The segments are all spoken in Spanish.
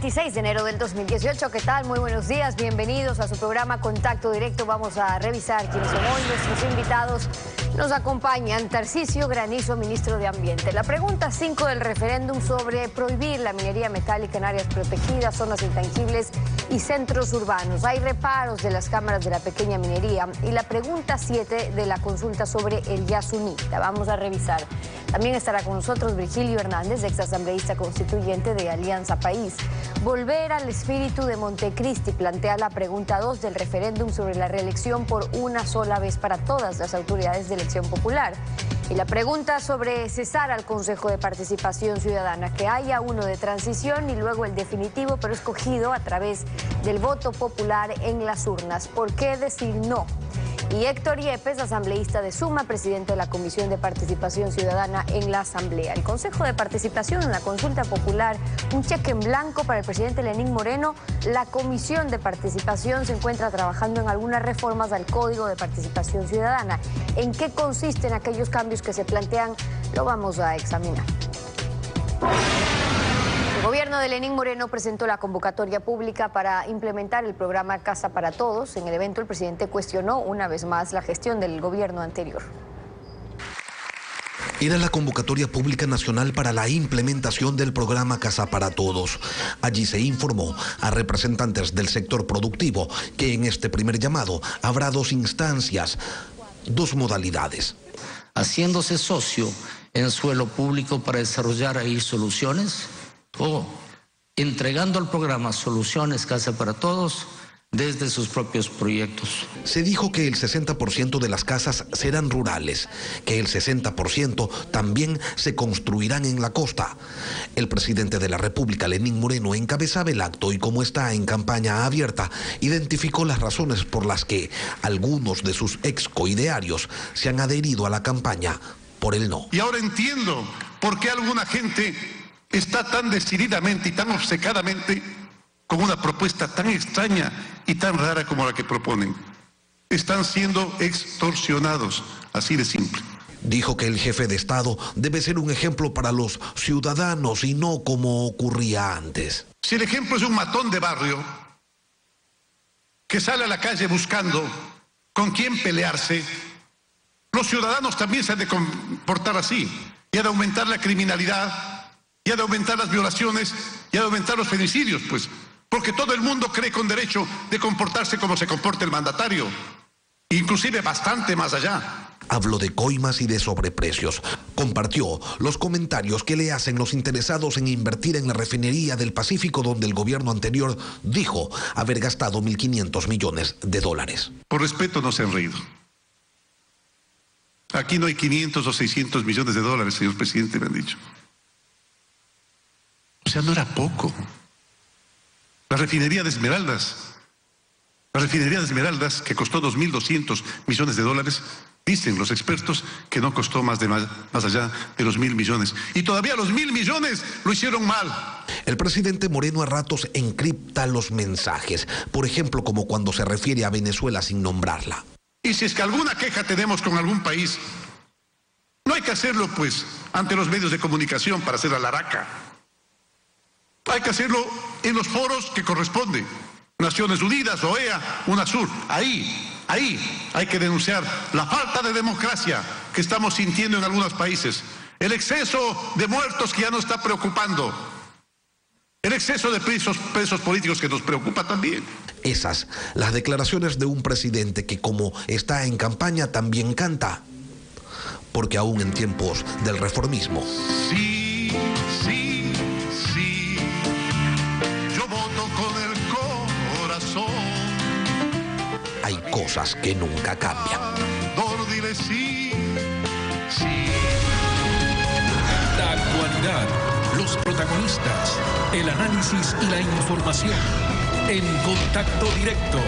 26 de enero del 2018. ¿Qué tal? Muy buenos días, bienvenidos a su programa Contacto Directo. Vamos a revisar quiénes son hoy nuestros invitados. Nos acompañan Tarcisio Granizo, ministro de Ambiente. La pregunta 5 del referéndum sobre prohibir la minería metálica en áreas protegidas, zonas intangibles y centros urbanos. Hay reparos de las cámaras de la pequeña minería. Y la pregunta 7 de la consulta sobre el Yasuní. La vamos a revisar. También estará con nosotros Virgilio Hernández, exasambleísta constituyente de Alianza País. Volver al espíritu de Montecristi plantea la pregunta 2 del referéndum sobre la reelección por una sola vez para todas las autoridades de elección popular. Y la pregunta sobre cesar al Consejo de Participación Ciudadana, que haya uno de transición y luego el definitivo, pero escogido a través del voto popular en las urnas. ¿Por qué decir no? Y Héctor Yepes, asambleísta de Suma, presidente de la Comisión de Participación Ciudadana en la Asamblea. El Consejo de Participación en la consulta popular, un cheque en blanco para el presidente Lenín Moreno. La Comisión de Participación se encuentra trabajando en algunas reformas al Código de Participación Ciudadana. ¿En qué consisten aquellos cambios que se plantean? Lo vamos a examinar. El gobierno de Lenín Moreno presentó la convocatoria pública para implementar el programa Casa para Todos. En el evento, el presidente cuestionó una vez más la gestión del gobierno anterior. Era la convocatoria pública nacional para la implementación del programa Casa para Todos. Allí se informó a representantes del sector productivo que en este primer llamado habrá dos instancias, dos modalidades. Haciéndose socio en suelo público para desarrollar ahí soluciones, o entregando al programa Soluciones Casa para Todos desde sus propios proyectos. Se dijo que el 60% de las casas serán rurales, que el 60% también se construirán en la costa. El presidente de la República, Lenín Moreno, encabezaba el acto y, como está en campaña abierta, identificó las razones por las que algunos de sus excoidearios se han adherido a la campaña por el no. Y ahora entiendo por qué alguna gente está tan decididamente y tan obcecadamente con una propuesta tan extraña y tan rara como la que proponen. Están siendo extorsionados, así de simple. Dijo que el jefe de Estado debe ser un ejemplo para los ciudadanos y no como ocurría antes. Si el ejemplo es un matón de barrio que sale a la calle buscando con quién pelearse, los ciudadanos también se han de comportar así y han de aumentar la criminalidad, y ha de aumentar las violaciones, y ha de aumentar los femicidios, pues. Porque todo el mundo cree con derecho de comportarse como se comporta el mandatario. Inclusive bastante más allá. Habló de coimas y de sobreprecios. Compartió los comentarios que le hacen los interesados en invertir en la refinería del Pacífico, donde el gobierno anterior dijo haber gastado 1.500 millones de dólares. Por respeto no se han reído. Aquí no hay 500 o 600 millones de dólares, señor presidente, me han dicho. O sea, no era poco. La refinería de Esmeraldas, que costó 2.200 millones de dólares, dicen los expertos que no costó más allá de los 1.000 millones. Y todavía los 1.000 millones lo hicieron mal. El presidente Moreno a ratos encripta los mensajes, por ejemplo, como cuando se refiere a Venezuela sin nombrarla. Y si es que alguna queja tenemos con algún país, no hay que hacerlo, pues, ante los medios de comunicación para hacer alaraca. Hay que hacerlo en los foros que corresponden. Naciones Unidas, OEA, UNASUR. Ahí hay que denunciar la falta de democracia que estamos sintiendo en algunos países. El exceso de muertos que ya nos está preocupando. El exceso de presos políticos que nos preocupa también. Esas, las declaraciones de un presidente que, como está en campaña, también canta. Porque aún en tiempos del reformismo. Sí. Yo voto con el corazón. Hay cosas que nunca cambian. Dile sí. La actualidad, los protagonistas, el análisis y la información. En Contacto Directo.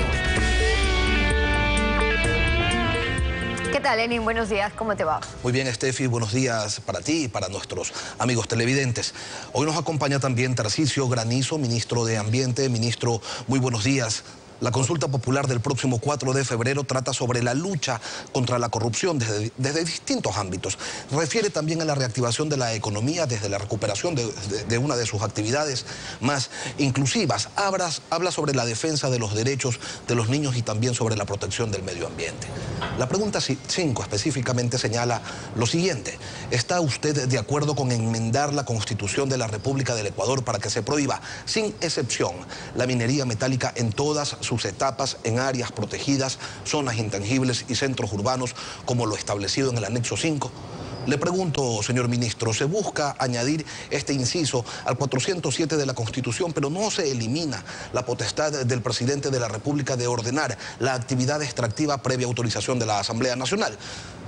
¿Qué tal, Lenín? Buenos días, ¿cómo te va? Muy bien, Estefi, buenos días para ti y para nuestros amigos televidentes. Hoy nos acompaña también Tarcisio Granizo, ministro de Ambiente. Ministro, muy buenos días. La consulta popular del próximo 4 de febrero trata sobre la lucha contra la corrupción desde distintos ámbitos. Refiere también a la reactivación de la economía desde la recuperación de una de sus actividades más inclusivas. Habla sobre la defensa de los derechos de los niños y también sobre la protección del medio ambiente. La pregunta 5 específicamente señala lo siguiente. ¿Está usted de acuerdo con enmendar la Constitución de la República del Ecuador para que se prohíba, sin excepción, la minería metálica en todas sus etapas en áreas protegidas, zonas intangibles y centros urbanos, como lo establecido en el anexo 5? Le pregunto, señor ministro, se busca añadir este inciso al 407 de la Constitución, pero no se elimina la potestad del presidente de la República de ordenar la actividad extractiva previa autorización de la Asamblea Nacional,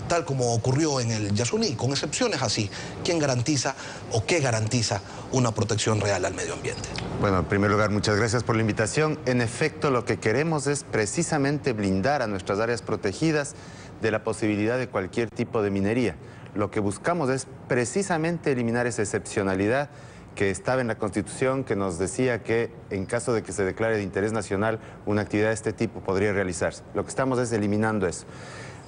tal como ocurrió en el Yasuní, con excepciones así. ¿Quién garantiza o qué garantiza una protección real al medio ambiente? Bueno, en primer lugar, muchas gracias por la invitación. En efecto, lo que queremos es precisamente blindar a nuestras áreas protegidas de la posibilidad de cualquier tipo de minería. Lo que buscamos es precisamente eliminar esa excepcionalidad que estaba en la Constitución, que nos decía que en caso de que se declare de interés nacional una actividad de este tipo podría realizarse. Lo que estamos es eliminando eso.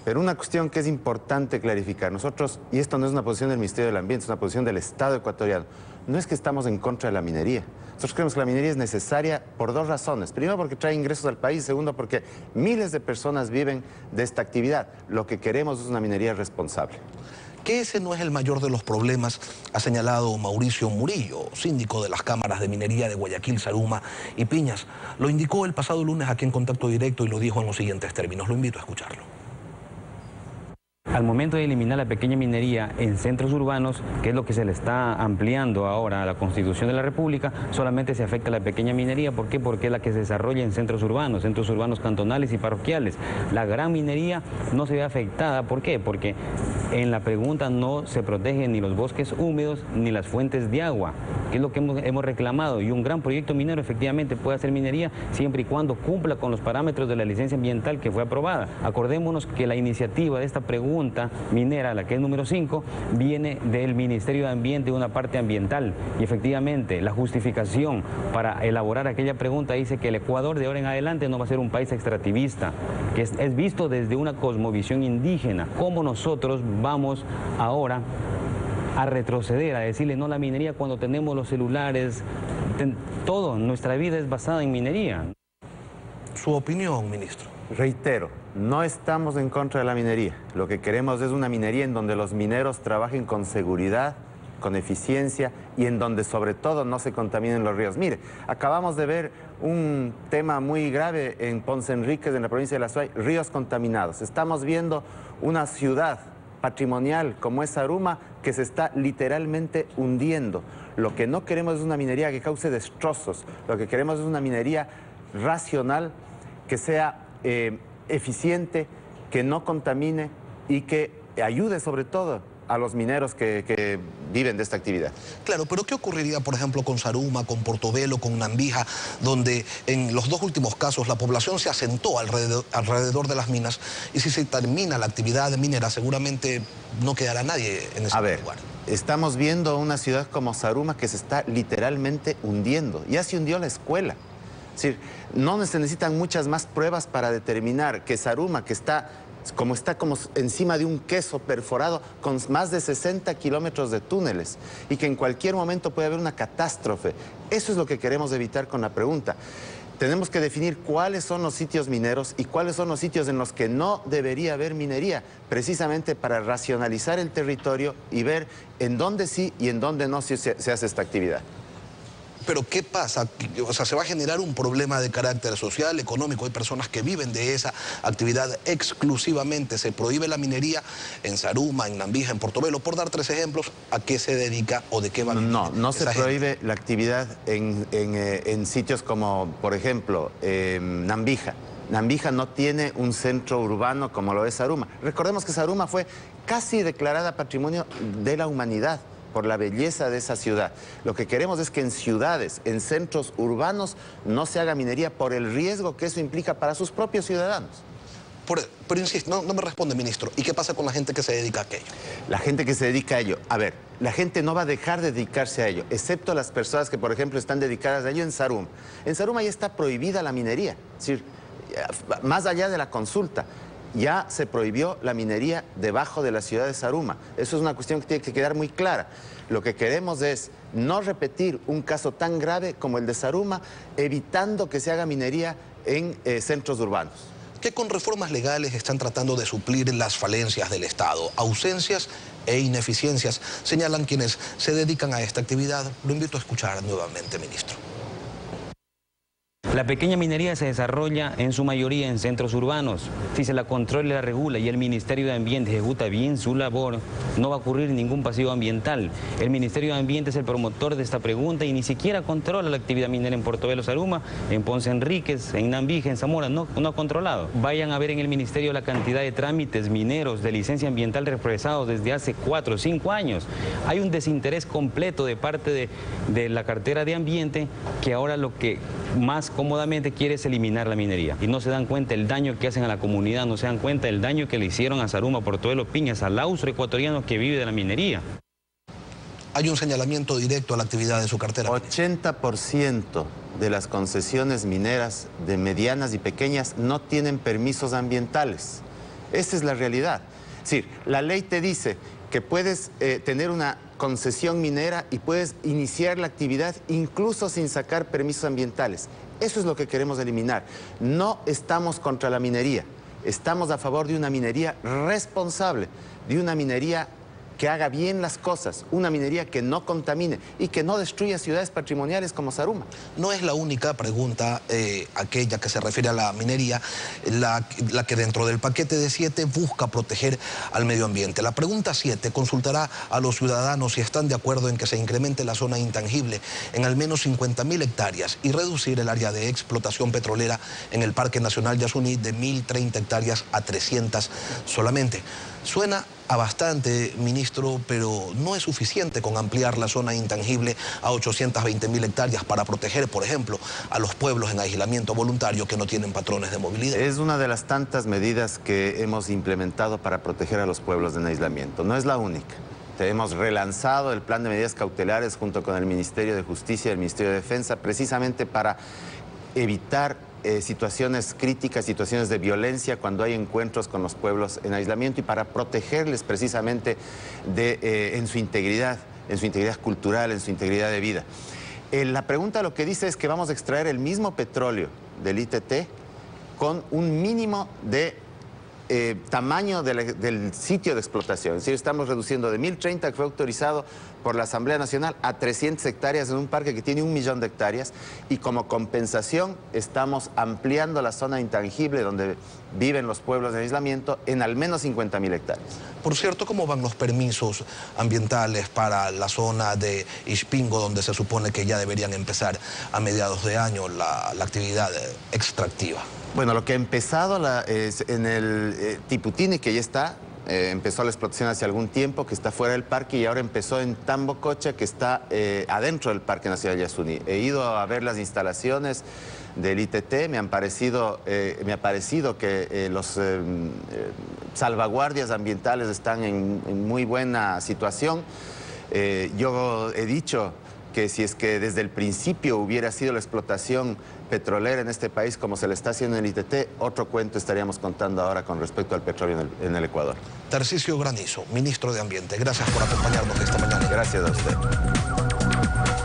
Pero una cuestión que es importante clarificar, nosotros, y esto no es una posición del Ministerio del Ambiente, es una posición del Estado ecuatoriano, no es que estamos en contra de la minería. Nosotros creemos que la minería es necesaria por dos razones. Primero, porque trae ingresos al país. Segundo, porque miles de personas viven de esta actividad. Lo que queremos es una minería responsable. Que ese no es el mayor de los problemas, ha señalado Mauricio Murillo, síndico de las cámaras de minería de Guayaquil, Zaruma y Piñas. Lo indicó el pasado lunes aquí en Contacto Directo y lo dijo en los siguientes términos. Lo invito a escucharlo. Al momento de eliminar la pequeña minería en centros urbanos, que es lo que se le está ampliando ahora a la Constitución de la República, solamente se afecta a la pequeña minería. ¿Por qué? Porque es la que se desarrolla en centros urbanos cantonales y parroquiales. La gran minería no se ve afectada. ¿Por qué? Porque en la pregunta no se protegen ni los bosques húmedos ni las fuentes de agua, que es lo que hemos reclamado. Y un gran proyecto minero efectivamente puede hacer minería siempre y cuando cumpla con los parámetros de la licencia ambiental que fue aprobada. Acordémonos que la iniciativa de esta pregunta minera, la que es número 5, viene del Ministerio de Ambiente, una parte ambiental, y efectivamente la justificación para elaborar aquella pregunta dice que el Ecuador de ahora en adelante no va a ser un país extractivista, que es visto desde una cosmovisión indígena. ¿Cómo nosotros vamos ahora a retroceder, a decirle no a la minería cuando tenemos los celulares? Todo, nuestra vida es basada en minería. Su opinión, ministro. Reitero, no estamos en contra de la minería. Lo que queremos es una minería en donde los mineros trabajen con seguridad, con eficiencia y en donde sobre todo no se contaminen los ríos. Mire, acabamos de ver un tema muy grave en Ponce Enríquez, en la provincia de La Suay, ríos contaminados. Estamos viendo una ciudad patrimonial como es Zaruma que se está literalmente hundiendo. Lo que no queremos es una minería que cause destrozos. Lo que queremos es una minería racional, que sea eficiente, que no contamine y que ayude sobre todo a los mineros que viven de esta actividad. Claro, pero ¿qué ocurriría, por ejemplo, con Zaruma, con Portobelo, con Nambija, donde en los dos últimos casos la población se asentó alrededor de las minas, y si se termina la actividad minera seguramente no quedará nadie en ese lugar? Estamos viendo una ciudad como Zaruma que se está literalmente hundiendo. Ya se hundió la escuela. Es decir, no se necesitan muchas más pruebas para determinar que Zaruma, que está como encima de un queso perforado con más de 60 kilómetros de túneles y que en cualquier momento puede haber una catástrofe. Eso es lo que queremos evitar con la pregunta. Tenemos que definir cuáles son los sitios mineros y cuáles son los sitios en los que no debería haber minería, precisamente para racionalizar el territorio y ver en dónde sí y en dónde no se hace esta actividad. Pero ¿qué pasa? O sea, se va a generar un problema de carácter social, económico. Hay personas que viven de esa actividad exclusivamente. Se prohíbe la minería en Zaruma, en Nambija, en Portobelo. Por dar 3 ejemplos, ¿a qué se dedica o de qué va a vivir? No se prohíbe la actividad en sitios como, por ejemplo, Nambija. Nambija no tiene un centro urbano como lo es Zaruma. Recordemos que Zaruma fue casi declarada Patrimonio de la Humanidad por la belleza de esa ciudad. Lo que queremos es que en ciudades, en centros urbanos, no se haga minería por el riesgo que eso implica para sus propios ciudadanos. Pero insisto, no me responde, ministro. ¿Y qué pasa con la gente que se dedica a aquello? La gente que se dedica a ello. A ver, la gente no va a dejar de dedicarse a ello, excepto las personas que, por ejemplo, están dedicadas a ello en Saruma. En Saruma ya está prohibida la minería, es decir, más allá de la consulta, ya se prohibió la minería debajo de la ciudad de Saruma. Eso es una cuestión que tiene que quedar muy clara. Lo que queremos es no repetir un caso tan grave como el de Saruma, evitando que se haga minería en centros urbanos. Que con reformas legales están tratando de suplir las falencias del Estado, ausencias e ineficiencias, señalan quienes se dedican a esta actividad. Lo invito a escuchar nuevamente, ministro. La pequeña minería se desarrolla en su mayoría en centros urbanos. Si se la controla y la regula y el Ministerio de Ambiente ejecuta bien su labor, no va a ocurrir ningún pasivo ambiental. El Ministerio de Ambiente es el promotor de esta pregunta y ni siquiera controla la actividad minera en Portobelo, Saruma, en Ponce Enríquez, en Nambije, en Zamora, no ha controlado. Vayan a ver en el Ministerio la cantidad de trámites mineros de licencia ambiental represados desde hace 4 o 5 años. Hay un desinterés completo de parte de la cartera de Ambiente, que ahora lo que más cómodamente quiere es eliminar la minería. Y no se dan cuenta el daño que hacen a la comunidad, no se dan cuenta el daño que le hicieron a Saruma, Portobelo, Piñas, al austro ecuatoriano que vive de la minería. Hay un señalamiento directo a la actividad de su cartera. 80% de las concesiones mineras de medianas y pequeñas no tienen permisos ambientales. Esa es la realidad. Es decir, la ley te dice que puedes tener una concesión minera y puedes iniciar la actividad incluso sin sacar permisos ambientales. Eso es lo que queremos eliminar. No estamos contra la minería, estamos a favor de una minería responsable, de una minería que haga bien las cosas, una minería que no contamine y que no destruya ciudades patrimoniales como Saruma. No es la única pregunta, aquella que se refiere a la minería, la que dentro del paquete de 7 busca proteger al medio ambiente. La pregunta 7 consultará a los ciudadanos si están de acuerdo en que se incremente la zona intangible en al menos 50.000 hectáreas y reducir el área de explotación petrolera en el Parque Nacional Yasuní de 1.030 hectáreas a 300 solamente. Suena a bastante, ministro, pero no es suficiente con ampliar la zona intangible a 820.000 hectáreas para proteger, por ejemplo, a los pueblos en aislamiento voluntario que no tienen patrones de movilidad. Es una de las tantas medidas que hemos implementado para proteger a los pueblos en aislamiento. No es la única. Hemos relanzado el plan de medidas cautelares junto con el Ministerio de Justicia y el Ministerio de Defensa, precisamente para evitar situaciones críticas, situaciones de violencia cuando hay encuentros con los pueblos en aislamiento y para protegerles precisamente en su integridad cultural, en su integridad de vida. La pregunta lo que dice es que vamos a extraer el mismo petróleo del ITT con un mínimo de tamaño del sitio de explotación. Es decir, estamos reduciendo de 1.030, que fue autorizado por la Asamblea Nacional, a 300 hectáreas en un parque que tiene 1 millón de hectáreas, y como compensación estamos ampliando la zona intangible donde viven los pueblos de aislamiento en al menos 50.000 hectáreas. Por cierto, ¿cómo van los permisos ambientales para la zona de Ispingo, donde se supone que ya deberían empezar a mediados de año la actividad extractiva? Bueno, lo que ha empezado en el Tiputini, que ya está, empezó la explotación hace algún tiempo, que está fuera del parque, y ahora empezó en Tambococha, que está adentro del Parque Nacional Yasuní. He ido a ver las instalaciones del ITT, me ha parecido que los salvaguardias ambientales están en muy buena situación. Yo he dicho que si es que desde el principio hubiera sido la explotación petrolera en este país como se le está haciendo en el ITT, otro cuento estaríamos contando ahora con respecto al petróleo en el Ecuador. Tarcisio Granizo, ministro de Ambiente, gracias por acompañarnos esta mañana. Gracias a usted.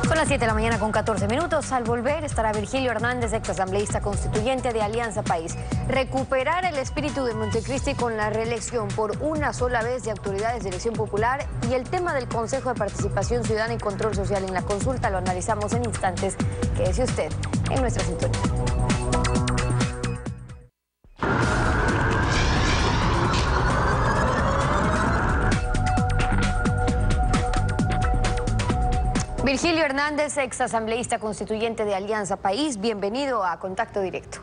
Son las 7 de la mañana con 14 minutos. Al volver estará Virgilio Hernández, exasambleísta constituyente de Alianza País. Recuperar el espíritu de Montecristi con la reelección por una sola vez de autoridades de elección popular y el tema del Consejo de Participación Ciudadana y Control Social en la consulta lo analizamos en instantes. Quédese usted en nuestra sintonía. Virgilio Hernández, exasambleísta constituyente de Alianza País, bienvenido a Contacto Directo.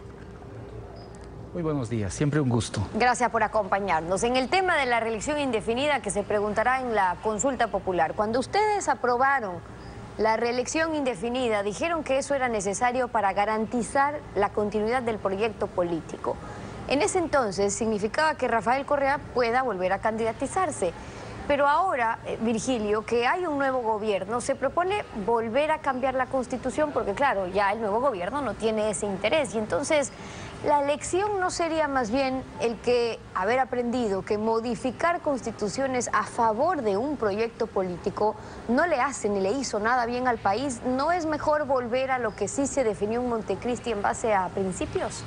Muy buenos días, siempre un gusto. Gracias por acompañarnos. En el tema de la reelección indefinida que se preguntará en la consulta popular, cuando ustedes aprobaron la reelección indefinida, dijeron que eso era necesario para garantizar la continuidad del proyecto político. En ese entonces significaba que Rafael Correa pueda volver a candidatizarse. Pero ahora, Virgilio, que hay un nuevo gobierno, se propone volver a cambiar la Constitución porque, claro, ya el nuevo gobierno no tiene ese interés. Y entonces, la lección no sería más bien el que haber aprendido que modificar constituciones a favor de un proyecto político no le hace ni le hizo nada bien al país. ¿No es mejor volver a lo que sí se definió en Montecristi en base a principios?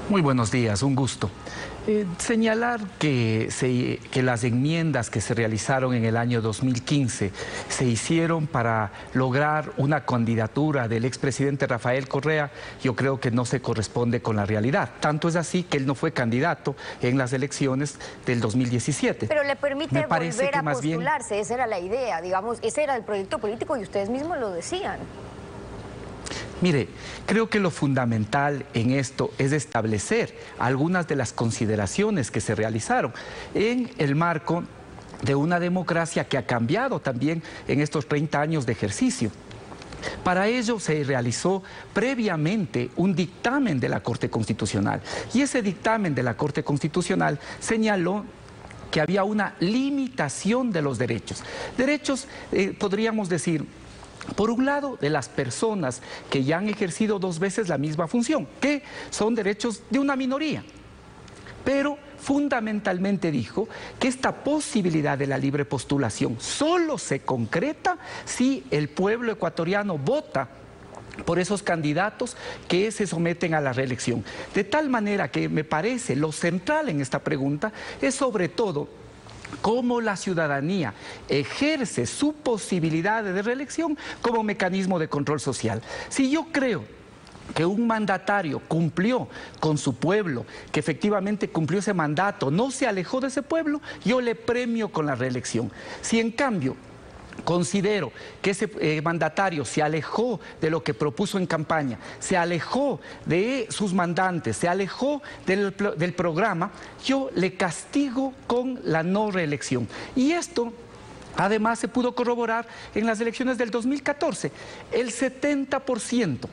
Muy buenos días, un gusto. Señalar que las enmiendas que se realizaron en el año 2015 se hicieron para lograr una candidatura del expresidente Rafael Correa, yo creo que no se corresponde con la realidad. Tanto es así que él no fue candidato en las elecciones del 2017. Pero le permite volver a postularse, esa era la idea, digamos, ese era el proyecto político y ustedes mismos lo decían. Mire, creo que lo fundamental en esto es establecer algunas de las consideraciones que se realizaron en el marco de una democracia que ha cambiado también en estos 30 años de ejercicio. Para ello se realizó previamente un dictamen de la Corte Constitucional y ese dictamen de la Corte Constitucional señaló que había una limitación de los derechos. Derechos, podríamos decir, por un lado, de las personas que ya han ejercido 2 veces la misma función, que son derechos de una minoría. Pero fundamentalmente dijo que esta posibilidad de la libre postulación solo se concreta si el pueblo ecuatoriano vota por esos candidatos que se someten a la reelección. De tal manera que me parece lo central en esta pregunta es sobre todo cómo la ciudadanía ejerce su posibilidad de reelección como mecanismo de control social. Si yo creo que un mandatario cumplió con su pueblo, que efectivamente cumplió ese mandato, no se alejó de ese pueblo, yo le premio con la reelección. Si en cambio considero que ese mandatario se alejó de lo que propuso en campaña, se alejó de sus mandantes, se alejó del programa, yo le castigo con la no reelección. Y esto además se pudo corroborar en las elecciones del 2014. El 70%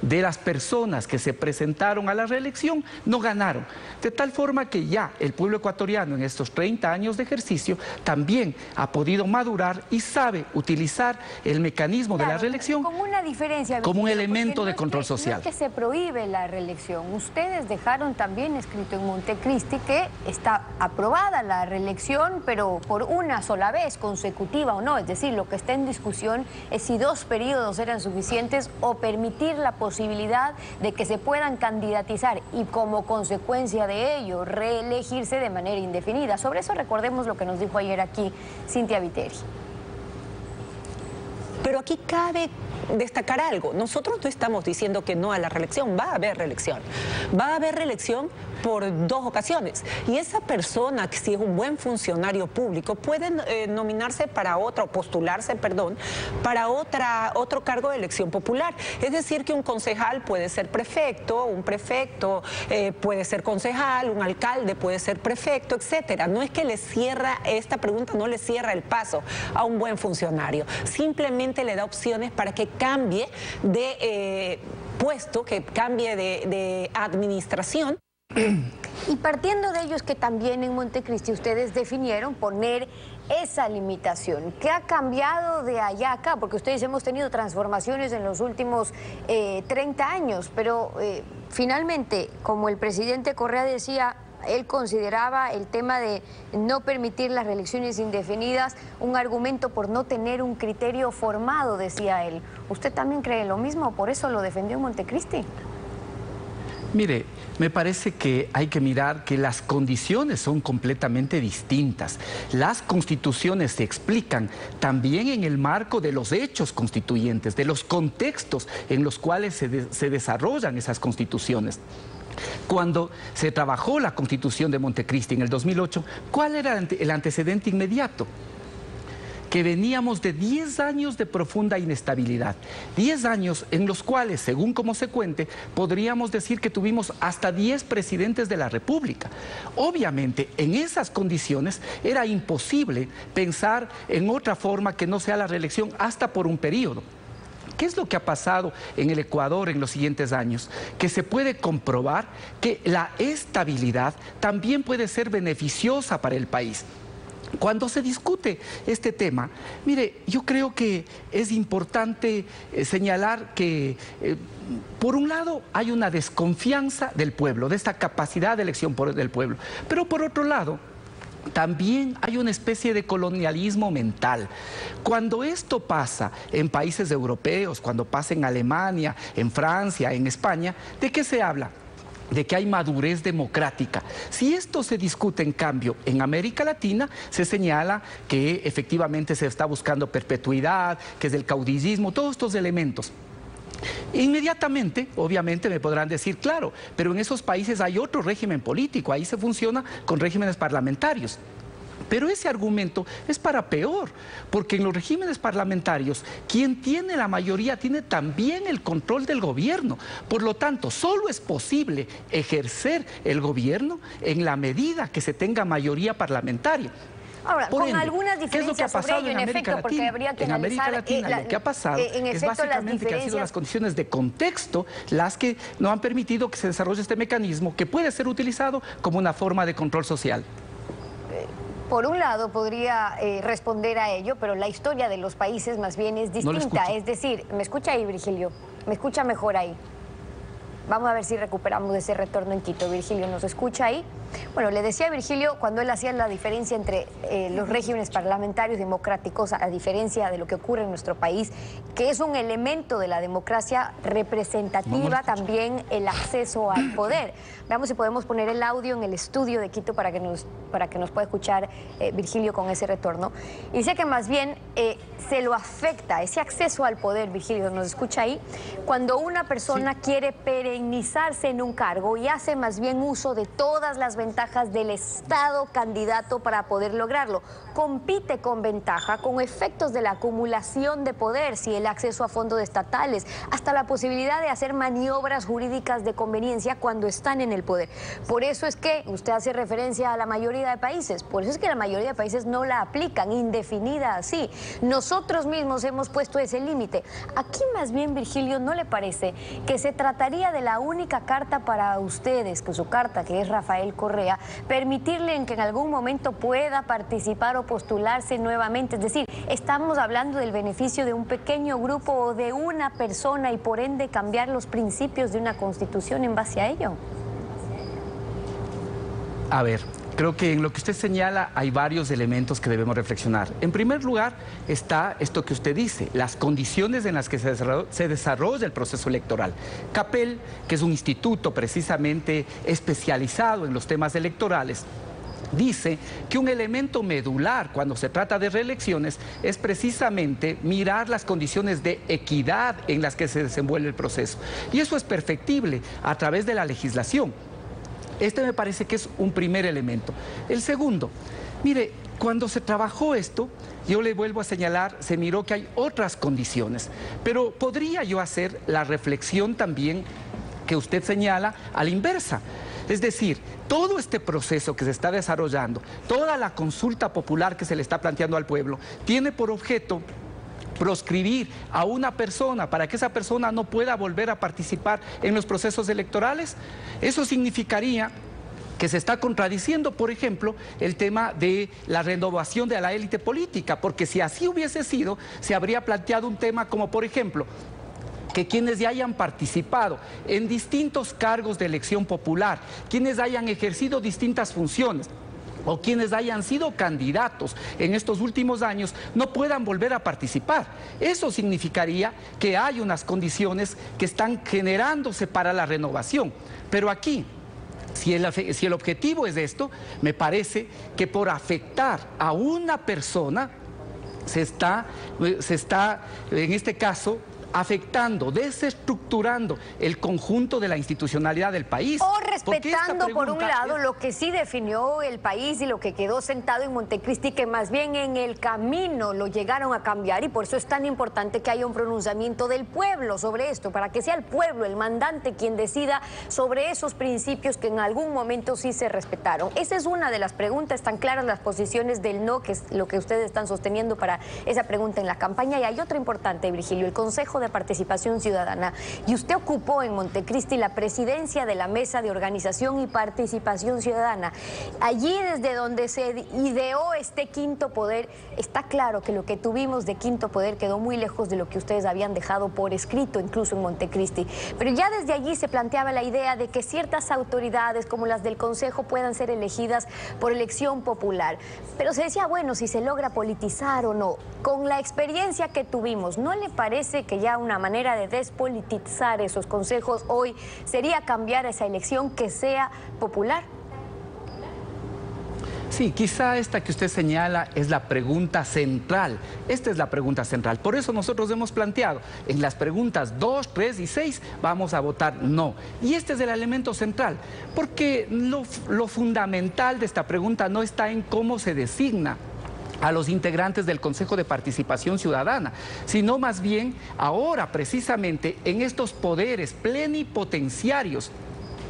de las personas que se presentaron a la reelección no ganaron. De tal forma que ya el pueblo ecuatoriano en estos 30 años de ejercicio también ha podido madurar y sabe utilizar el mecanismo de la reelección como una diferencia, como un elemento de control social. No es que se prohíbe la reelección. Ustedes dejaron también escrito en Montecristi que está aprobada la reelección, pero por una sola vez, consecutiva o no. Es decir, lo que está en discusión es si 2 periodos eran suficientes o permitir la posibilidad de que se puedan candidatizar y como consecuencia de ello reelegirse de manera indefinida. Sobre eso recordemos lo que nos dijo ayer aquí Cintia Viteri. Pero aquí cabe destacar algo. Nosotros no estamos diciendo que no a la reelección. Va a haber reelección. Va a haber reelección por 2 ocasiones. Y esa persona, que si es un buen funcionario público, puede nominarse para otra, o postularse, perdón, para otro cargo de elección popular. Es decir, que un concejal puede ser prefecto, un prefecto puede ser concejal, un alcalde puede ser prefecto, etcétera. No es que le cierra, esta pregunta no le cierra el paso a un buen funcionario. Simplemente le da opciones para que cambie de puesto, que cambie de administración. Y partiendo de ello es que también en Montecristi ustedes definieron poner esa limitación. ¿Qué ha cambiado de allá a acá? Porque ustedes hemos tenido transformaciones en los últimos 30 años, pero finalmente, como el presidente Correa decía, él consideraba el tema de no permitir las reelecciones indefinidas un argumento por no tener un criterio formado, decía él. ¿Usted también cree lo mismo? ¿Por eso lo defendió en Montecristi? Mire, me parece que hay que mirar que las condiciones son completamente distintas. Las constituciones se explican también en el marco de los hechos constituyentes, de los contextos en los cuales se desarrollan esas constituciones. Cuando se trabajó la Constitución de Montecristi en el 2008, ¿cuál era el antecedente inmediato? Que veníamos de 10 años de profunda inestabilidad, 10 años en los cuales, según como se cuente, podríamos decir que tuvimos hasta 10 presidentes de la República. Obviamente, en esas condiciones era imposible pensar en otra forma que no sea la reelección hasta por un periodo. ¿Qué es lo que ha pasado en el Ecuador en los siguientes años? Que se puede comprobar que la estabilidad también puede ser beneficiosa para el país. Cuando se discute este tema, mire, yo creo que es importante señalar que, por un lado, hay una desconfianza del pueblo, de esta capacidad de elección del pueblo, pero por otro lado, también hay una especie de colonialismo mental. Cuando esto pasa en países europeos, cuando pasa en Alemania, en Francia, en España, ¿de qué se habla? De que hay madurez democrática. Si esto se discute, en cambio, en América Latina, se señala que efectivamente se está buscando perpetuidad, que es del caudillismo, todos estos elementos. Inmediatamente, obviamente, me podrán decir, claro, pero en esos países hay otro régimen político, ahí se funciona con regímenes parlamentarios. Pero ese argumento es para peor, porque en los regímenes parlamentarios, quien tiene la mayoría tiene también el control del gobierno. Por lo tanto, solo es posible ejercer el gobierno en la medida que se tenga mayoría parlamentaria. Ahora, con algunas diferencias sobre ello, en efecto, porque habría que analizar... En América Latina lo que ha pasado es básicamente que han sido las condiciones de contexto las que no han permitido que se desarrolle este mecanismo que puede ser utilizado como una forma de control social. Por un lado podría responder a ello, pero la historia de los países más bien es distinta. Es decir, ¿me escucha ahí, Virgilio? ¿Me escucha mejor ahí? Vamos a ver si recuperamos ese retorno en Quito. Virgilio, ¿nos escucha ahí? Bueno, le decía a Virgilio cuando él hacía la diferencia entre los regímenes parlamentarios democráticos, a diferencia de lo que ocurre en nuestro país, que es un elemento de la democracia representativa, también el acceso al poder. Veamos si podemos poner el audio en el estudio de Quito para que nos pueda escuchar Virgilio con ese retorno. Y dice que más bien se lo afecta ese acceso al poder, Virgilio, ¿nos escucha ahí? Cuando una persona quiere perennizarse en un cargo y hace más bien uso de todas las ventajas del Estado candidato para poder lograrlo. Compite con ventaja, con efectos de la acumulación de poder, si el acceso a fondos estatales, hasta la posibilidad de hacer maniobras jurídicas de conveniencia cuando están en el poder. Por eso es que usted hace referencia a la mayoría de países, por eso es que la mayoría de países no la aplican, indefinida así. Nosotros mismos hemos puesto ese límite. Aquí más bien, Virgilio, ¿no le parece que se trataría de la única carta para ustedes, que su carta, que es Rafael Correa, permitirle que en algún momento pueda participar o postularse nuevamente? Es decir, estamos hablando del beneficio de un pequeño grupo o de una persona y por ende cambiar los principios de una constitución en base a ello. A ver, creo que en lo que usted señala hay varios elementos que debemos reflexionar. En primer lugar está esto que usted dice, las condiciones en las que se desarrolla el proceso electoral. CAPEL, que es un instituto precisamente especializado en los temas electorales, dice que un elemento medular cuando se trata de reelecciones es precisamente mirar las condiciones de equidad en las que se desenvuelve el proceso. Y eso es perfectible a través de la legislación. Este me parece que es un primer elemento. El segundo, mire, cuando se trabajó esto, yo le vuelvo a señalar, se miró que hay otras condiciones, pero podría yo hacer la reflexión también que usted señala a la inversa. Es decir, todo este proceso que se está desarrollando, toda la consulta popular que se le está planteando al pueblo, tiene por objeto proscribir a una persona para que esa persona no pueda volver a participar en los procesos electorales. Eso significaría que se está contradiciendo, por ejemplo, el tema de la renovación de la élite política, porque si así hubiese sido, se habría planteado un tema como, por ejemplo, que quienes ya hayan participado en distintos cargos de elección popular, quienes hayan ejercido distintas funciones, o quienes hayan sido candidatos en estos últimos años no puedan volver a participar. Eso significaría que hay unas condiciones que están generándose para la renovación. Pero aquí, si el objetivo es esto, me parece que por afectar a una persona se está en este caso, afectando, desestructurando el conjunto de la institucionalidad del país. O respetando, por un lado, lo que sí definió el país y lo que quedó sentado en Montecristi, que más bien en el camino lo llegaron a cambiar, y por eso es tan importante que haya un pronunciamiento del pueblo sobre esto, para que sea el pueblo, el mandante, quien decida sobre esos principios que en algún momento sí se respetaron. Esa es una de las preguntas, tan claras las posiciones del no, que es lo que ustedes están sosteniendo para esa pregunta en la campaña. Y hay otra importante, Virgilio, el Consejo Consejo de Participación Ciudadana y usted ocupó en Montecristi la presidencia de la Mesa de Organización y Participación Ciudadana. Allí desde donde se ideó este quinto poder, está claro que lo que tuvimos de quinto poder quedó muy lejos de lo que ustedes habían dejado por escrito, incluso en Montecristi. Pero ya desde allí se planteaba la idea de que ciertas autoridades, como las del Consejo, puedan ser elegidas por elección popular. Pero se decía, bueno, si se logra politizar o no. Con la experiencia que tuvimos, ¿no le parece que ya una manera de despolitizar esos consejos hoy sería cambiar esa elección que sea popular? Sí, quizá esta que usted señala es la pregunta central. Esta es la pregunta central. Por eso nosotros hemos planteado, en las preguntas 2, 3 y 6 vamos a votar no. Y este es el elemento central, porque lo fundamental de esta pregunta no está en cómo se designa a los integrantes del Consejo de Participación Ciudadana, sino más bien ahora precisamente en estos poderes plenipotenciarios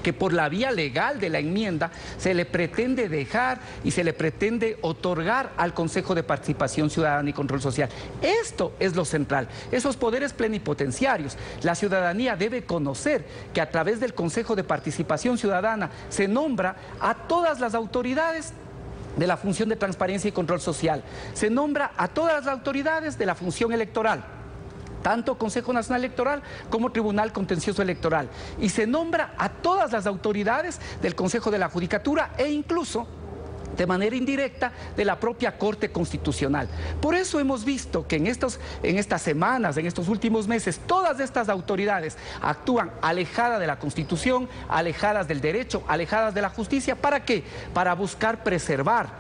que por la vía legal de la enmienda se le pretende dejar y se le pretende otorgar al Consejo de Participación Ciudadana y Control Social. Esto es lo central, esos poderes plenipotenciarios. La ciudadanía debe conocer que a través del Consejo de Participación Ciudadana se nombra a todas las autoridades de la función de transparencia y control social, se nombra a todas las autoridades de la función electoral, tanto Consejo Nacional Electoral como Tribunal Contencioso Electoral, y se nombra a todas las autoridades del Consejo de la Judicatura e incluso de manera indirecta de la propia Corte Constitucional. Por eso hemos visto que en estas semanas, en estos últimos meses, todas estas autoridades actúan alejadas de la Constitución, alejadas del derecho, alejadas de la justicia. ¿Para qué? Para buscar preservar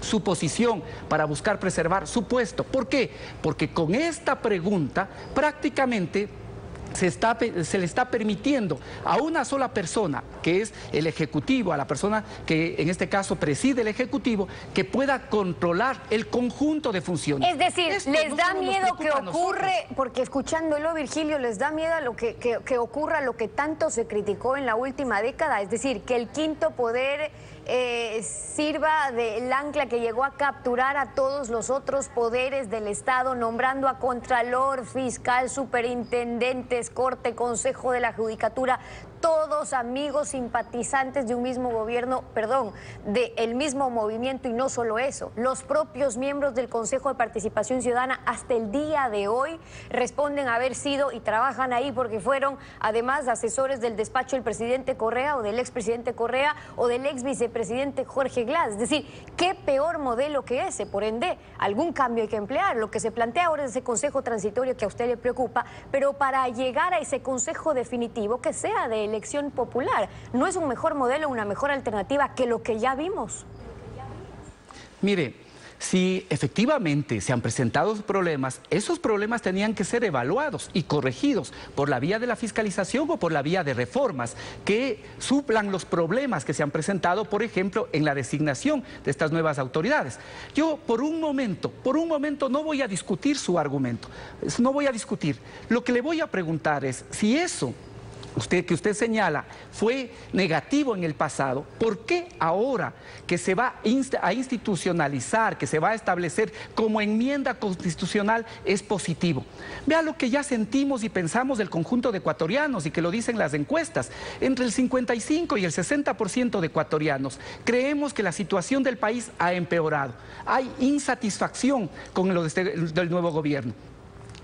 su posición, para buscar preservar su puesto. ¿Por qué? Porque con esta pregunta prácticamente se le está permitiendo a una sola persona, que es el Ejecutivo, a la persona que en este caso preside el Ejecutivo, que pueda controlar el conjunto de funciones. Es decir, les da miedo que ocurre, porque escuchándolo, Virgilio, les da miedo a lo que ocurra lo que tanto se criticó en la última década, es decir, que el quinto poder sirva del ancla que llegó a capturar a todos los otros poderes del Estado, nombrando a contralor, fiscal, superintendentes, corte, consejo de la judicatura, todos amigos simpatizantes de un mismo gobierno, perdón, del mismo movimiento. Y no solo eso, los propios miembros del Consejo de Participación Ciudadana hasta el día de hoy responden a haber sido y trabajan ahí porque fueron además asesores del despacho del presidente Correa o del expresidente Correa o del ex vicepresidente Jorge Glass. Es decir, qué peor modelo que ese. Por ende, algún cambio hay que emplear. Lo que se plantea ahora es ese consejo transitorio que a usted le preocupa, pero para llegar a ese consejo definitivo que sea de elección popular. ¿No es un mejor modelo, una mejor alternativa que lo que ya vimos? Mire, si efectivamente se han presentado problemas, esos problemas tenían que ser evaluados y corregidos por la vía de la fiscalización o por la vía de reformas que suplan los problemas que se han presentado, por ejemplo, en la designación de estas nuevas autoridades. Yo por un momento no voy a discutir su argumento, no voy a discutir. Lo que le voy a preguntar es si eso que usted señala fue negativo en el pasado, ¿por qué ahora que se va a institucionalizar, que se va a establecer como enmienda constitucional es positivo? Vea lo que ya sentimos y pensamos del conjunto de ecuatorianos y que lo dicen las encuestas. Entre el 55 y el 60% de ecuatorianos creemos que la situación del país ha empeorado. Hay insatisfacción con lo del nuevo gobierno.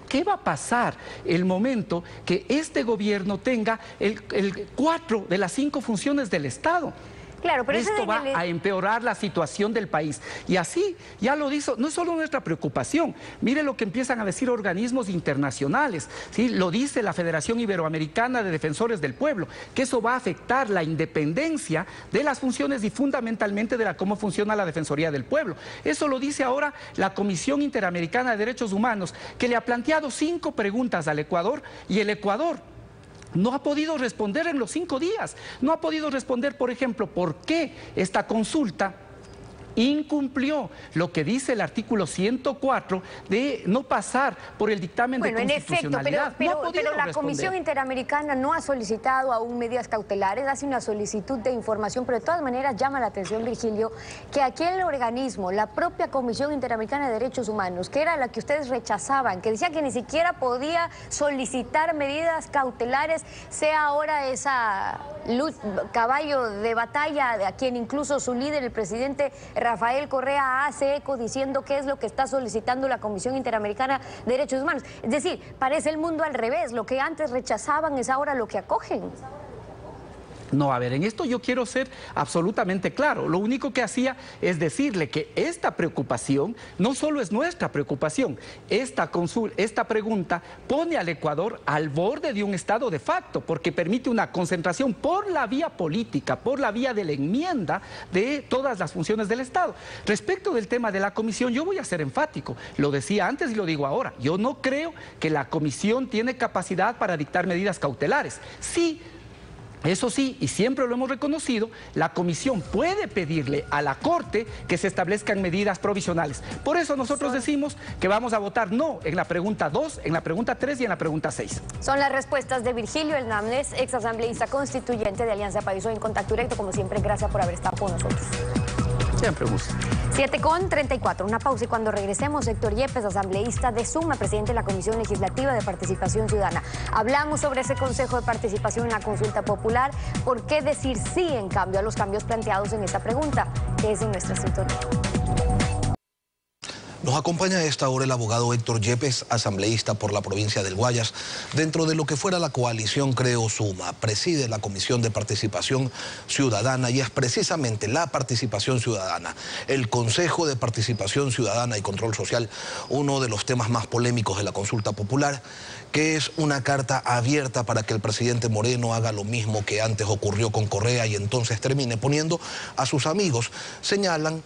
¿Qué va a pasar el momento que este gobierno tenga 4 de las 5 funciones del Estado? Claro, pero esto va a empeorar la situación del país. Y así, ya lo dijo, no es solo nuestra preocupación. Mire lo que empiezan a decir organismos internacionales, ¿sí? Lo dice la Federación Iberoamericana de Defensores del Pueblo, que eso va a afectar la independencia de las funciones y fundamentalmente de cómo funciona la Defensoría del Pueblo. Eso lo dice ahora la Comisión Interamericana de Derechos Humanos, que le ha planteado 5 preguntas al Ecuador y el Ecuador no ha podido responder en los 5 días. No ha podido responder, por ejemplo, por qué esta consulta incumplió lo que dice el artículo 104 de no pasar por el dictamen de constitucionalidad. Pero la Comisión Interamericana no ha solicitado aún medidas cautelares, hace una solicitud de información, pero de todas maneras llama la atención, Virgilio, que aquel organismo, la propia Comisión Interamericana de Derechos Humanos, que era la que ustedes rechazaban, que decía que ni siquiera podía solicitar medidas cautelares, sea ahora esa caballo de batalla a quien incluso su líder, el presidente Rafael Correa, hace eco diciendo qué es lo que está solicitando la Comisión Interamericana de Derechos Humanos. Es decir, parece el mundo al revés, lo que antes rechazaban es ahora lo que acogen. No, a ver, en esto yo quiero ser absolutamente claro. Lo único que hacía es decirle que esta preocupación no solo es nuestra preocupación. Esta pregunta pone al Ecuador al borde de un estado de facto, porque permite una concentración por la vía política, por la vía de la enmienda de todas las funciones del Estado. Respecto del tema de la comisión, yo voy a ser enfático. Lo decía antes y lo digo ahora. Yo no creo que la comisión tiene capacidad para dictar medidas cautelares. Sí. Eso sí, y siempre lo hemos reconocido, la comisión puede pedirle a la Corte que se establezcan medidas provisionales. Por eso nosotros decimos que vamos a votar no en la pregunta 2, en la pregunta 3 y en la pregunta 6. Son las respuestas de Virgilio Hernández, exasambleísta constituyente de Alianza País. Hoy en Contacto Directo, como siempre, gracias por haber estado con nosotros. Siempre gusto. 7:34, una pausa y cuando regresemos, Héctor Yepes, asambleísta de Suma, presidente de la Comisión Legislativa de Participación Ciudadana. Hablamos sobre ese Consejo de Participación en la consulta popular. ¿Por qué decir sí, en cambio, a los cambios planteados en esta pregunta? Que es en nuestra sintonía. Nos acompaña a esta hora el abogado Héctor Yepes, asambleísta por la provincia del Guayas. Dentro de lo que fuera la coalición Creo Suma, preside la Comisión de Participación Ciudadana y es precisamente la participación ciudadana, el Consejo de Participación Ciudadana y Control Social, uno de los temas más polémicos de la consulta popular, que es una carta abierta para que el presidente Moreno haga lo mismo que antes ocurrió con Correa y entonces termine poniendo a sus amigos, señalan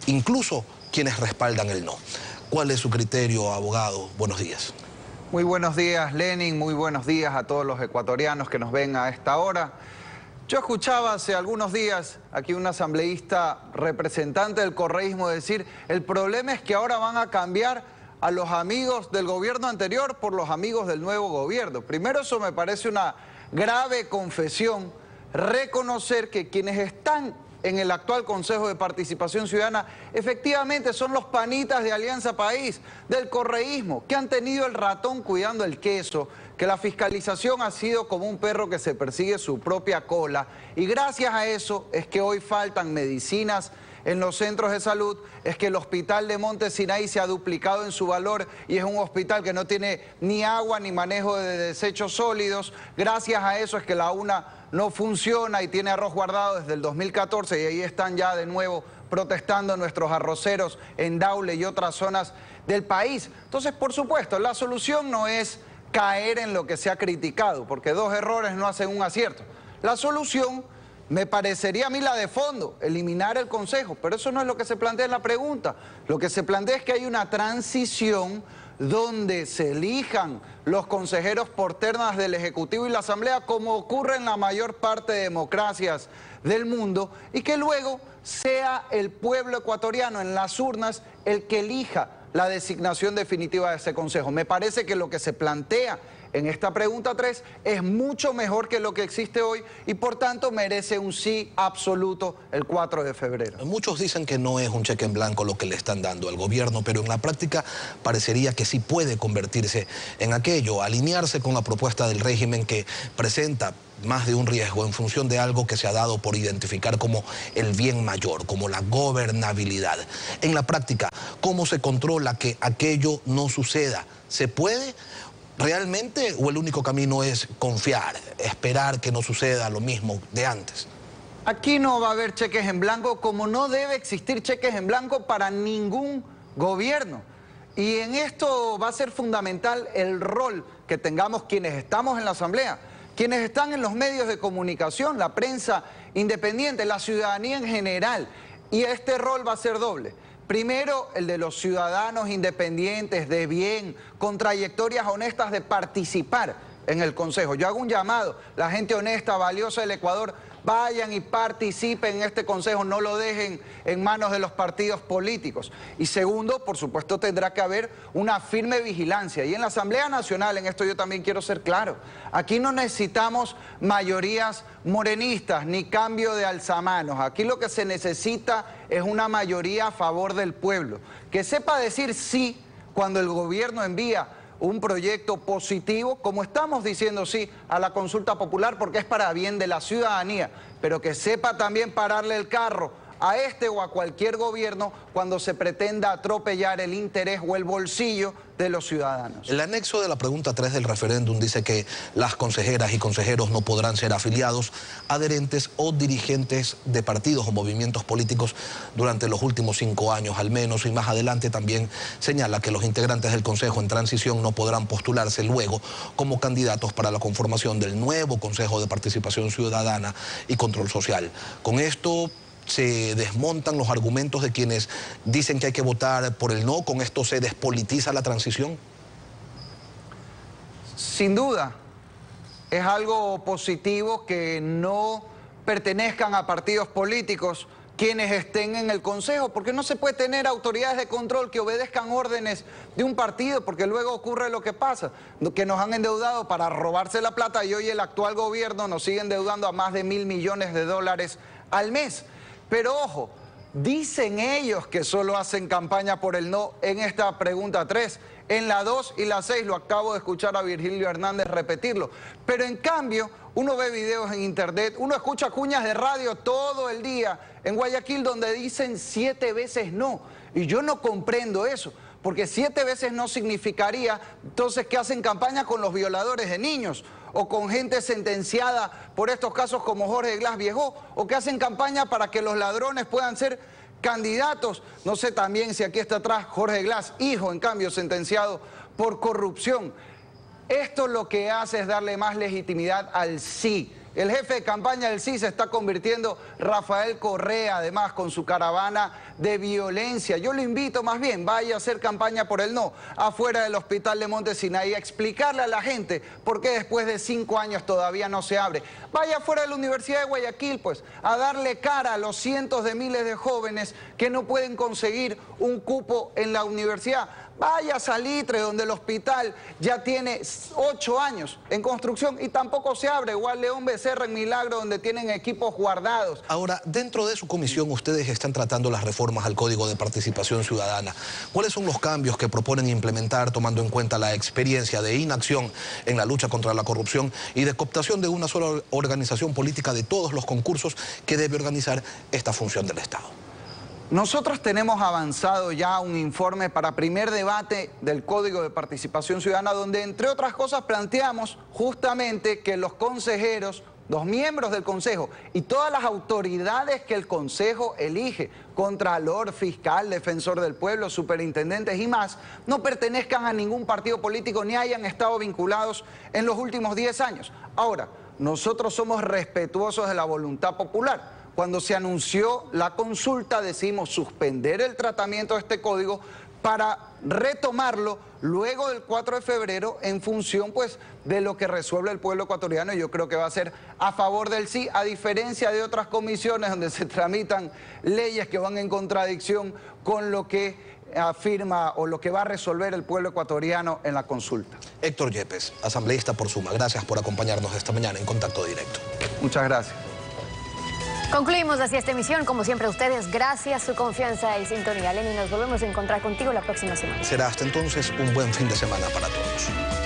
incluso quienes respaldan el no. ¿Cuál es su criterio, abogado? Buenos días. Muy buenos días, Lenin. Muy buenos días a todos los ecuatorianos que nos ven a esta hora. Yo escuchaba hace algunos días aquí un asambleísta representante del correísmo decir: el problema es que ahora van a cambiar a los amigos del gobierno anterior por los amigos del nuevo gobierno. Primero, eso me parece una grave confesión, reconocer que quienes están en el actual Consejo de Participación Ciudadana efectivamente son los panitas de Alianza País, del correísmo, que han tenido el ratón cuidando el queso, que la fiscalización ha sido como un perro que se persigue su propia cola, y gracias a eso es que hoy faltan medicinas en los centros de salud, es que el hospital de Monte Sinaí se ha duplicado en su valor y es un hospital que no tiene ni agua ni manejo de desechos sólidos. Gracias a eso es que la UNA no funciona y tiene arroz guardado desde el 2014 y ahí están ya de nuevo protestando nuestros arroceros en Daule y otras zonas del país. Entonces, por supuesto, la solución no es caer en lo que se ha criticado, porque dos errores no hacen un acierto. La solución me parecería a mí la de fondo, eliminar el Consejo, pero eso no es lo que se plantea en la pregunta. Lo que se plantea es que hay una transición donde se elijan los consejeros por ternas del Ejecutivo y la Asamblea, como ocurre en la mayor parte de democracias del mundo, y que luego sea el pueblo ecuatoriano en las urnas el que elija la designación definitiva de ese Consejo. Me parece que lo que se plantea en esta pregunta 3 es mucho mejor que lo que existe hoy y por tanto merece un sí absoluto el 4 de febrero. Muchos dicen que no es un cheque en blanco lo que le están dando al gobierno, pero en la práctica parecería que sí puede convertirse en aquello, alinearse con la propuesta del régimen que presenta más de un riesgo en función de algo que se ha dado por identificar como el bien mayor, como la gobernabilidad. En la práctica, ¿cómo se controla que aquello no suceda? ¿Se puede realmente o el único camino es confiar, esperar que no suceda lo mismo de antes? Aquí no va a haber cheques en blanco, como no debe existir cheques en blanco para ningún gobierno. Y en esto va a ser fundamental el rol que tengamos quienes estamos en la Asamblea, quienes están en los medios de comunicación, la prensa independiente, la ciudadanía en general. Y este rol va a ser doble. Primero, el de los ciudadanos independientes, de bien, con trayectorias honestas de participar en el Consejo. Yo hago un llamado, la gente honesta, valiosa del Ecuador vayan y participen en este consejo, no lo dejen en manos de los partidos políticos. Y segundo, por supuesto, tendrá que haber una firme vigilancia. Y en la Asamblea Nacional, en esto yo también quiero ser claro, aquí no necesitamos mayorías morenistas ni cambio de alzamanos. Aquí lo que se necesita es una mayoría a favor del pueblo, que sepa decir sí cuando el gobierno envía un proyecto positivo, como estamos diciendo sí a la consulta popular porque es para bien de la ciudadanía, pero que sepa también pararle el carro a este o a cualquier gobierno cuando se pretenda atropellar el interés o el bolsillo de los ciudadanos. El anexo de la pregunta 3 del referéndum dice que las consejeras y consejeros no podrán ser afiliados, adherentes o dirigentes de partidos o movimientos políticos durante los últimos 5 años al menos, y más adelante también señala que los integrantes del Consejo en transición no podrán postularse luego como candidatos para la conformación del nuevo Consejo de Participación Ciudadana y Control Social. Con esto se desmontan los argumentos de quienes dicen que hay que votar por el no. ¿Con esto se despolitiza la transición? Sin duda, es algo positivo que no pertenezcan a partidos políticos quienes estén en el Consejo, porque no se puede tener autoridades de control que obedezcan órdenes de un partido, porque luego ocurre lo que pasa, que nos han endeudado para robarse la plata y hoy el actual gobierno nos sigue endeudando a más de $1.000 millones al mes. Pero ojo, dicen ellos que solo hacen campaña por el no en esta pregunta 3. En la 2 y la 6 lo acabo de escuchar a Virgilio Hernández repetirlo. Pero en cambio, uno ve videos en internet, uno escucha cuñas de radio todo el día en Guayaquil donde dicen 7 veces no. Y yo no comprendo eso, porque 7 veces no significaría entonces que hacen campaña con los violadores de niños, o con gente sentenciada por estos casos como Jorge Glass Viejó, o que hacen campaña para que los ladrones puedan ser candidatos. No sé también si aquí está atrás Jorge Glass, hijo, en cambio, sentenciado por corrupción. Esto lo que hace es darle más legitimidad al sí. El jefe de campaña del sí se está convirtiendo Rafael Correa, además, con su caravana de violencia. Yo lo invito más bien, vaya a hacer campaña por el no, afuera del hospital de Monte Sinaí, a explicarle a la gente por qué después de 5 años todavía no se abre. Vaya afuera de la Universidad de Guayaquil, pues, a darle cara a los cientos de miles de jóvenes que no pueden conseguir un cupo en la universidad. Vaya a Salitre, donde el hospital ya tiene 8 años en construcción y tampoco se abre. O a León Becerra en Milagro, donde tienen equipos guardados. Ahora, dentro de su comisión, ustedes están tratando las reformas al Código de Participación Ciudadana. ¿Cuáles son los cambios que proponen implementar, tomando en cuenta la experiencia de inacción en la lucha contra la corrupción y de cooptación de una sola organización política de todos los concursos que debe organizar esta función del Estado? Nosotros tenemos avanzado ya un informe para primer debate del Código de Participación Ciudadana, donde entre otras cosas planteamos justamente que los consejeros, los miembros del Consejo y todas las autoridades que el Consejo elige, Contralor, Fiscal, Defensor del Pueblo, Superintendentes y más, no pertenezcan a ningún partido político ni hayan estado vinculados en los últimos 10 años. Ahora, nosotros somos respetuosos de la voluntad popular. Cuando se anunció la consulta decidimos suspender el tratamiento de este código para retomarlo luego del 4 de febrero en función pues de lo que resuelve el pueblo ecuatoriano, y yo creo que va a ser a favor del sí, a diferencia de otras comisiones donde se tramitan leyes que van en contradicción con lo que afirma o lo que va a resolver el pueblo ecuatoriano en la consulta. Héctor Yepes, asambleísta por Suma, gracias por acompañarnos esta mañana en Contacto Directo. Muchas gracias. Concluimos así esta emisión. Como siempre a ustedes, gracias su confianza y sintonía. Lenny, nos volvemos a encontrar contigo la próxima semana. Será hasta entonces un buen fin de semana para todos.